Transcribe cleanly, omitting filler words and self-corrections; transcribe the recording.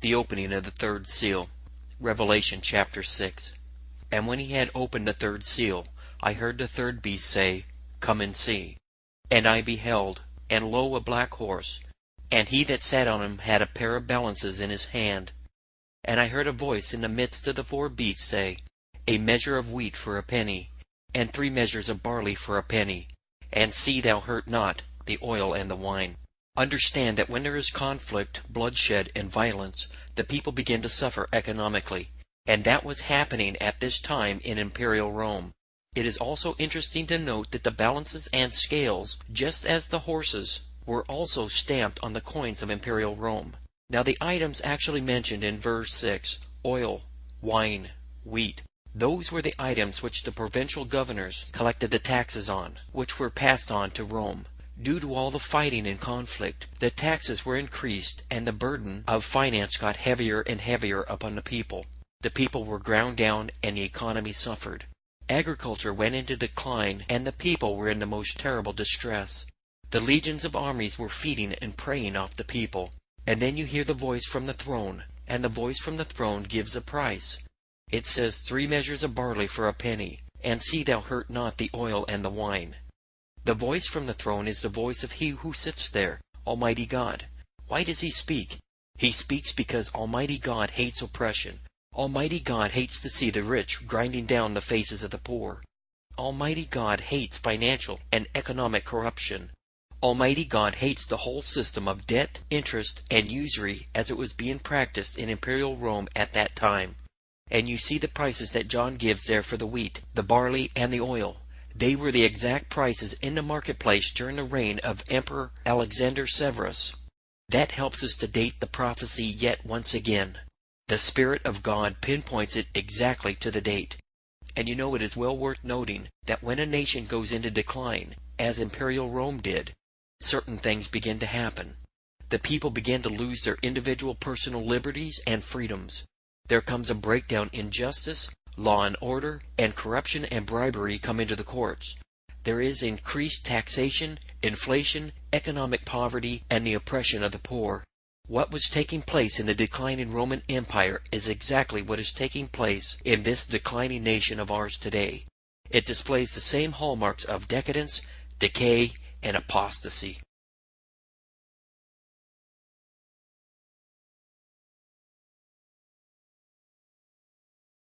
The opening of the third seal. Revelation chapter 6. And when he had opened the third seal, I heard the third beast say, Come and see. And I beheld, and lo, a black horse, and he that sat on him had a pair of balances in his hand. And I heard a voice in the midst of the four beasts say, A measure of wheat for a penny, and 3 measures of barley for a penny, and see thou hurt not the oil and the wine. Understand that when there is conflict, bloodshed, and violence, the people begin to suffer economically, and that was happening at this time in Imperial Rome. It is also interesting to note that the balances and scales, just as the horses, were also stamped on the coins of Imperial Rome. Now the items actually mentioned in verse 6, oil, wine, wheat, those were the items which the provincial governors collected the taxes on, which were passed on to Rome. Due to all the fighting and conflict, the taxes were increased and the burden of finance got heavier and heavier upon the people. The people were ground down and the economy suffered. Agriculture went into decline and the people were in the most terrible distress. The legions of armies were feeding and preying off the people. And then you hear the voice from the throne, and the voice from the throne gives a price. It says 3 measures of barley for a penny, and see thou hurt not the oil and the wine. The voice from the throne is the voice of he who sits there, Almighty God. Why does he speak? He speaks because Almighty God hates oppression. Almighty God hates to see the rich grinding down the faces of the poor. Almighty God hates financial and economic corruption. Almighty God hates the whole system of debt, interest, and usury as it was being practiced in Imperial Rome at that time. And you see the prices that John gives there for the wheat, the barley, and the oil. They were the exact prices in the marketplace during the reign of Emperor Alexander Severus. That helps us to date the prophecy yet once again. The Spirit of God pinpoints it exactly to the date. And you know it is well worth noting that when a nation goes into decline, as Imperial Rome did, certain things begin to happen. The people begin to lose their individual personal liberties and freedoms. There comes a breakdown in justice, law and order, and corruption and bribery come into the courts. There is increased taxation, inflation, economic poverty, and the oppression of the poor. What was taking place in the declining Roman Empire is exactly what is taking place in this declining nation of ours today. It displays the same hallmarks of decadence, decay, and apostasy.